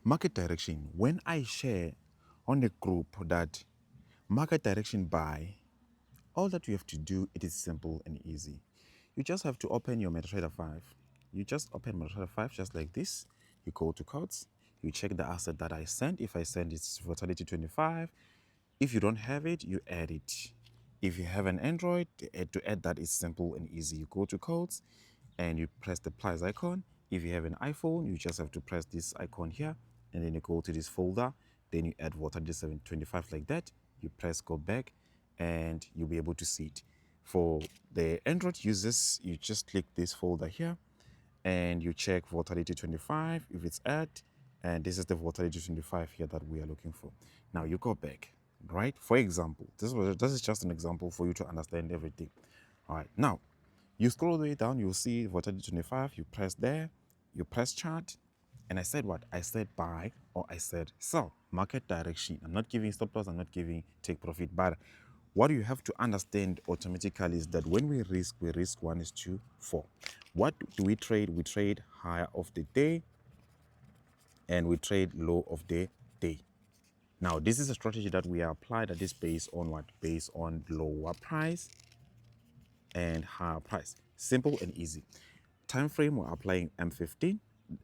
Market direction. When I share on the group that market direction buy, all that you have to do, it is simple and easy. You just have to open your MetaTrader 5. You just open MetaTrader 5 just like this. You go to codes. You check the asset that I sent. If I send it's volatility 25. If you don't have it, you add it. If you have an Android, to add that is simple and easy. You go to codes and you press the plus icon. If you have an iPhone, you just have to press this icon here and then you go to this folder. Then you add volatility 725 like that. You press go back and you'll be able to see it. For the Android users, you just click this folder here and you check volatility 25 if it's at, and this is the volatility 25 here that we are looking for. Now you go back, right? For example, this is just an example for you to understand everything. All right, now you scroll the way down, you'll see volatility 25. You press there, you press chart, and I said what? I said buy or I said sell. Market direction. I'm not giving stop loss, I'm not giving take profit, but what you have to understand automatically is that when we risk 1 is to 4. What do we trade? We trade higher of the day and we trade low of the day. Now, this is a strategy that we apply that is based on what? Based on lower price and higher price. Simple and easy. Time frame, we're applying M15,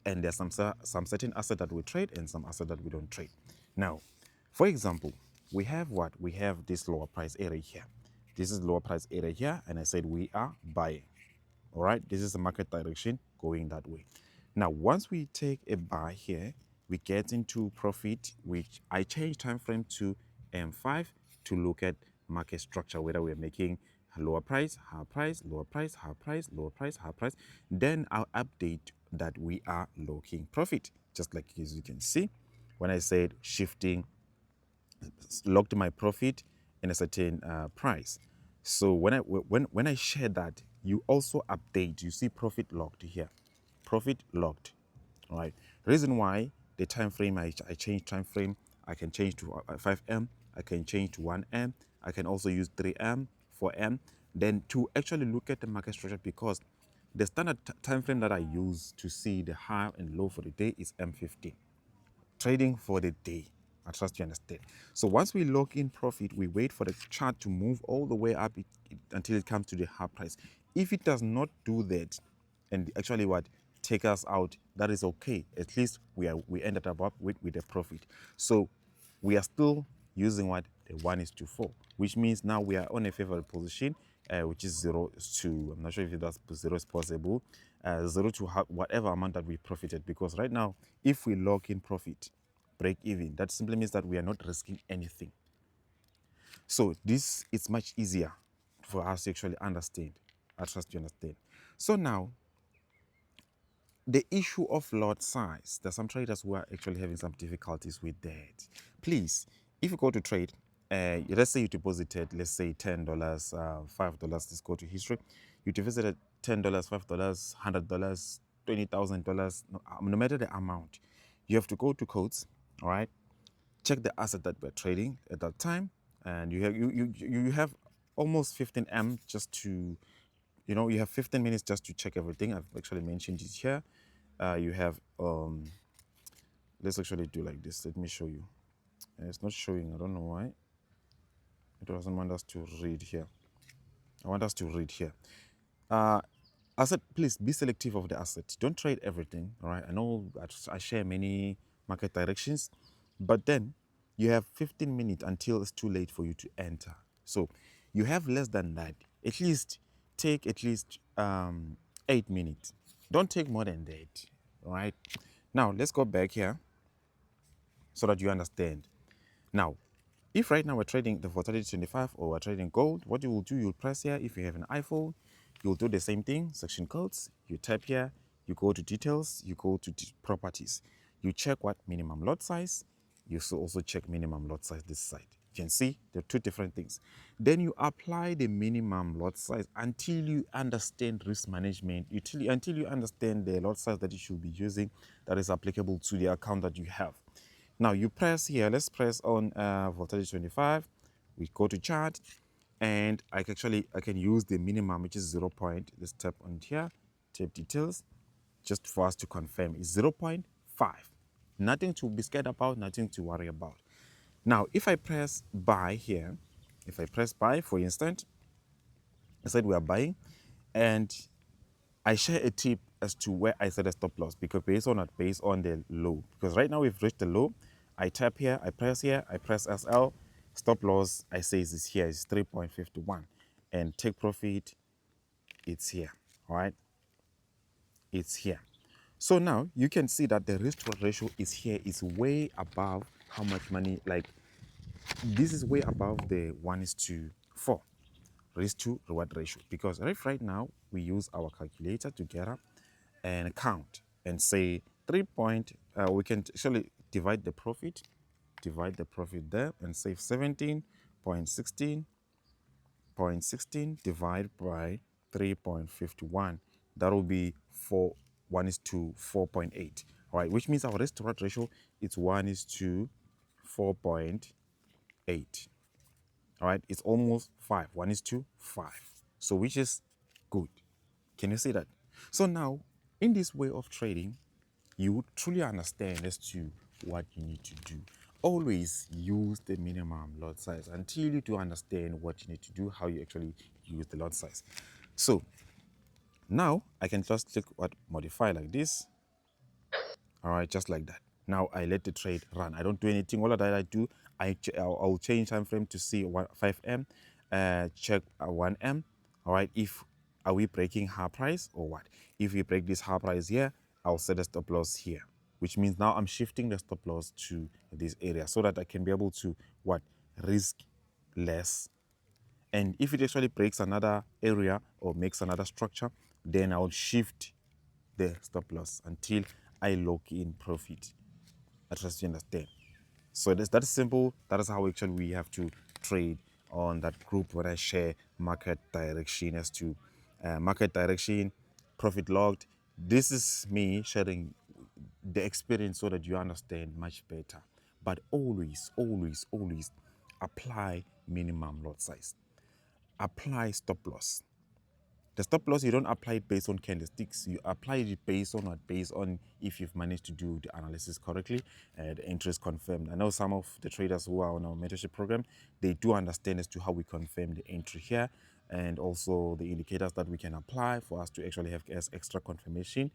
and there's some certain asset that we trade and some asset that we don't trade. Now, for example, we have what? We have this lower price area here. This is lower price area here, and I said we are buying. All right, this is the market direction going that way. Now, once we take a buy here, we get into profit, which I change time frame to M5 to look at market structure, whether we're making lower price, higher price, lower price, higher price, lower price, higher price. Then I'll update that we are locking profit, just like as you can see. When I said shifting, locked my profit in a certain price. So when I share that, you also update. You see profit locked here, profit locked. All right. Reason why the time frame I change time frame. I can change to 5M. I can change to 1M. I can also use 3M, 4M. Then to actually look at the market structure, because the standard time frame that I use to see the high and low for the day is M15. Trading for the day. I trust you understand. So once we lock in profit, we wait for the chart to move all the way up until it comes to the high price. If it does not do that, and actually what take us out, that is okay. At least we ended up with a profit. So we are still using what? The 1 is to 4, which means now we are on a favorable position, which is 0 to, I'm not sure if that's 0 is possible, 0 to whatever amount that we profited, because right now, if we lock in profit, break even, that simply means that we are not risking anything. So this is much easier for us to actually understand. I trust you understand. So now, the issue of lot size, there's some traders who are actually having some difficulties with that. Please, if you go to trade, let's say you deposited, let's say $10, $5, let's go to history. You deposited $10, $5, $100, $20,000, no matter the amount, you have to go to codes, all right? Check the asset that we're trading at that time, and you have almost 15M just to, you have 15 minutes just to check everything. I've actually mentioned it here. You have, let's actually do like this. Let me show you. It's not showing. I don't know why. It doesn't want us to read here. I want us to read here. Asset, please be selective of the asset. Don't trade everything, all right? I know I share many market directions, but then you have 15 minutes until it's too late for you to enter. So you have less than that. At least take at least 8 minutes. Don't take more than that, all right? Now, let's go back here so that you understand. Now, if right now we're trading the volatility 25 or we're trading gold, what you will do, you'll press here. If you have an iPhone, you'll do the same thing, section codes. You tap here, you go to details, you go to properties. You check what minimum lot size. You also check minimum lot size this side. You can see there are two different things. Then you apply the minimum lot size until you understand risk management, until you understand the lot size that you should be using that is applicable to the account that you have. Now you press here, let's press on volatility 25. We go to chart, and I can use the minimum, which is 0. Let's tap on here, tap details, just for us to confirm it's 0.5. Nothing to be scared about, nothing to worry about. Now, if I press buy here, if I press buy, for instance, I said we are buying, and I share a tip as to where I set a stop loss, because based on the low. Because right now we've reached the low. I tap here, I press here, I press SL. Stop loss, I say is here, is 3.51. And take profit, it's here, all right? It's here. So now you can see that the risk to reward ratio is here, is way above how much money, like this is way above the 1:4 risk to reward ratio. Because right now we use our calculator together and count and say we can actually divide the profit there and say 17.16 divided by 3.51. That will be 1:4.8. All right, which means our risk to reward ratio is 1:4.8. All right, it's almost 5, 1:5. So which is good. Can you see that? So now, in this way of trading, you would truly understand as to what you need to do. Always use the minimum lot size until you do understand what you need to do, how you actually use the lot size. So now I can just click what modify like this. All right, just like that. Now I let the trade run. I don't do anything. All that I do, I'll change time frame to see 5M, check 1M. All right, if are we breaking high price or what? If we break this high price here, I'll set a stop loss here, which means now I'm shifting the stop loss to this area so that I can be able to what, risk less. And if it actually breaks another area or makes another structure, then I'll shift the stop loss until I lock in profit. I trust you understand. So that's simple. That is how actually we have to trade on that group where I share market direction as to market direction, profit logged. This is me sharing the experience so that you understand much better. But always, always, always apply minimum lot size. Apply stop loss. The stop loss, you don't apply it based on candlesticks. You apply it based on what? Based on if you've managed to do the analysis correctly and the entry is confirmed. I know some of the traders who are on our mentorship program, they do understand as to how we confirm the entry here and also the indicators that we can apply for us to actually have as extra confirmation.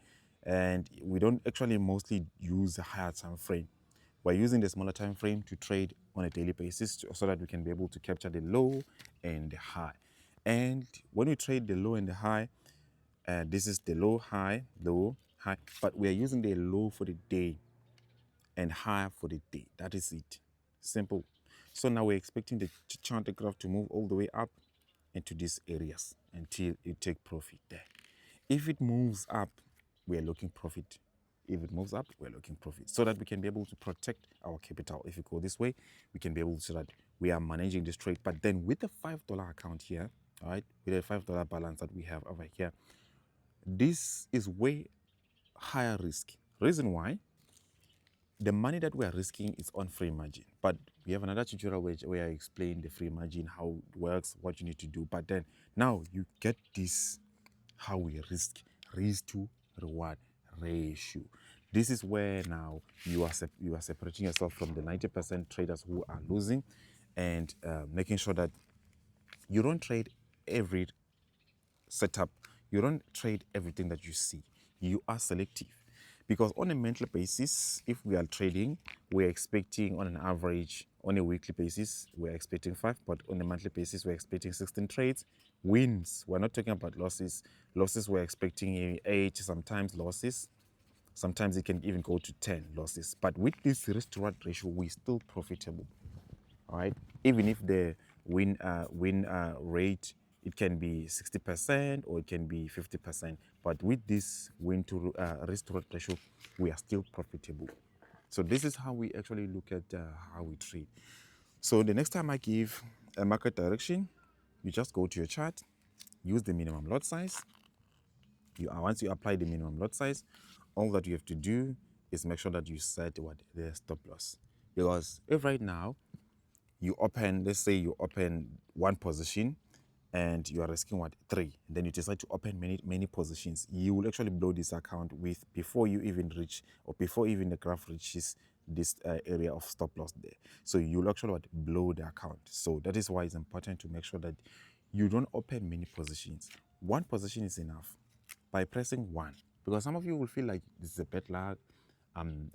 And we don't actually mostly use a higher time frame. We're using the smaller time frame to trade on a daily basis so that we can be able to capture the low and the high. And when we trade the low and the high, this is the low, high, but we are using the low for the day and high for the day. That is it. Simple. So now we're expecting the chart graph to move all the way up into these areas until you take profit there. If it moves up, we are looking profit. If it moves up, we're looking profit so that we can be able to protect our capital. If you go this way, we can be able to so that we are managing this trade. But then with the $5 account here, all right, with the $5 balance that we have over here, this is way higher risk. Reason why? The money that we are risking is on free margin. But we have another tutorial where I explain the free margin, how it works, what you need to do. But then now you get this, how we risk to reward ratio. This is where now you are separating yourself from the 90% traders who are losing and making sure that you don't trade every setup. You don't trade everything that you see. You are selective. Because on a monthly basis, if we are trading, we're expecting on an average, on a weekly basis, we're expecting 5, but on a monthly basis, we're expecting 16 trades. Wins, we're not talking about losses. Losses, we're expecting 8, sometimes losses. Sometimes it can even go to 10 losses. But with this risk to reward ratio, we're still profitable. All right, even if the win rate, it can be 60% or it can be 50%, but with this win to risk to reward ratio, we are still profitable. So this is how we actually look at how we trade. So the next time I give a market direction, you just go to your chart, use the minimum lot size. Once you apply the minimum lot size, all that you have to do is make sure that you set what the stop loss. Because if right now you open, let's say you open one position and you are risking what, 3, and then you decide to open many positions, you will actually blow this account with before you even reach, or before even the graph reaches this area of stop loss there. So you'll actually what, blow the account. So that is why it's important to make sure that you don't open many positions. One position is enough. By pressing 1, because some of you will feel like this is a bad luck, I'm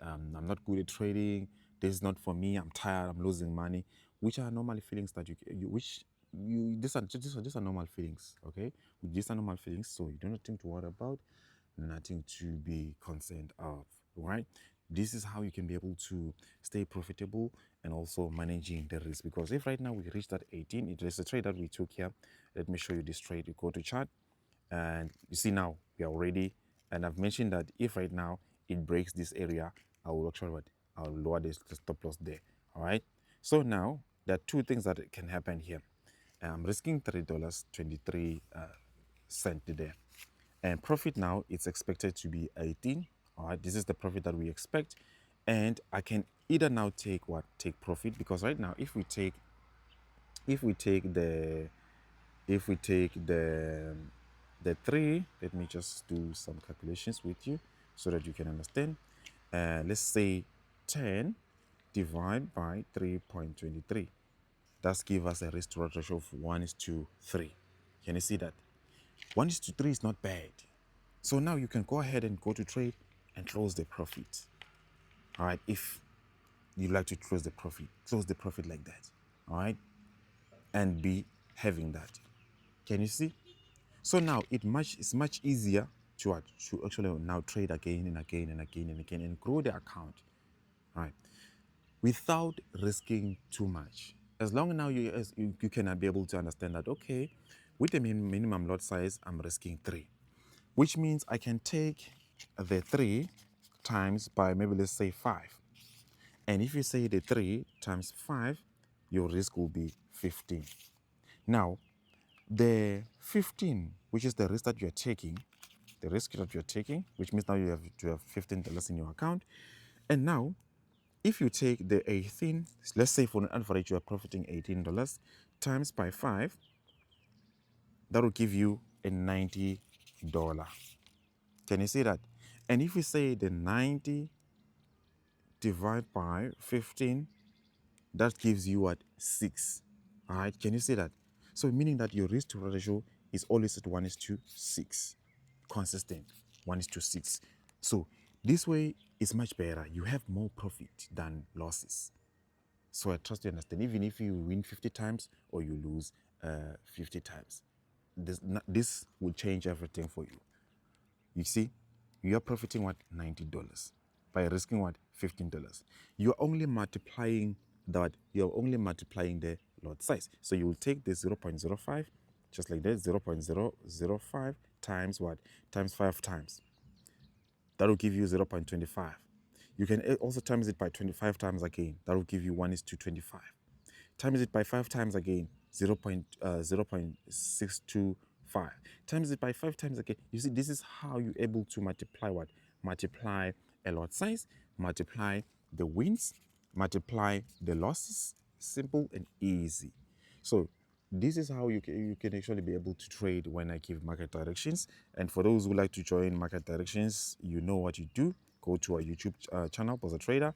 not good at trading, this is not for me, I'm tired, I'm losing money, which are normally feelings that these are normal feelings, okay? These are normal feelings, so you don't have nothing to worry about, nothing to be concerned of, right? This is how you can be able to stay profitable and also managing the risk. Because if right now we reach that 18, it is a trade that we took here. Let me show you this trade. You go to chart, and you see now we are ready. And I've mentioned that if right now it breaks this area, I will actually what, I'll lower the stop loss there. All right. So now there are two things that can happen here. I'm risking $3.23 there, and profit now it's expected to be 18. All right, this is the profit that we expect, and I can either now take profit, because right now if we take the if we take the 3, let me just do some calculations with you so that you can understand. Let's say 10 divided by 3.23, that's give us a risk to reward ratio of 1:3. Can you see that? 1:3 is not bad. So now you can go ahead and go to trade and close the profit. All right, if you like to close the profit like that. All right, and be having that. Can you see? So now it's much easier to actually now trade again and again and again and again and grow the account, right? Without risking too much. As long now you can be able to understand that, okay, with the minimum lot size, I'm risking 3, which means I can take the 3 times by maybe let's say 5. And if you say the 3 times 5, your risk will be 15. Now, the 15, which is the risk that you're taking, which means now you have to have $15 in your account. And now, if you take the 18, let's say for an average you are profiting $18 times by 5, that will give you a $90. Can you see that? And if we say the 90 divided by 15, that gives you what, 6. All right, can you see that? So meaning that your risk to ratio is always at 1:6, consistent, 1:6. So this way is much better. You have more profit than losses. So I trust you understand. Even if you win 50 times or you lose 50 times, this will change everything for you. You see, you are profiting what, $90 by risking what, $15. You're only multiplying the lot size. So you will take the 0.05, just like that, 0.005 times what, times 5 times. That will give you 0.25. You can also times it by 25 times again. That will give you 1:25. Times it by 5 times again, 0.625. Times it by 5 times again. You see, this is how you're able to multiply what? Multiply a lot size, multiply the wins, multiply the losses. Simple and easy. So this is how you can actually be able to trade when I give market directions. And for those who like to join market directions, you know what you do. Go to our YouTube channel, Bozza Trader.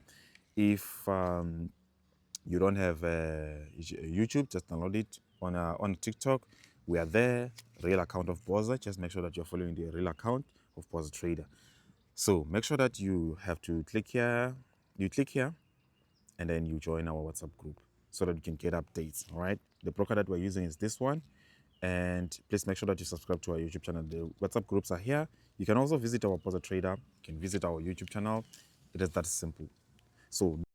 If you don't have YouTube, just download it on TikTok. We are there, real account of Bozza. Just make sure that you're following the real account of Bozza Trader. So make sure that you have to click here. You click here, and then you join our WhatsApp group so that you can get updates. All right. The broker that we're using is this one. And please make sure that you subscribe to our YouTube channel. The WhatsApp groups are here. You can also visit our Bozza Trader. You can visit our YouTube channel. It is that simple. So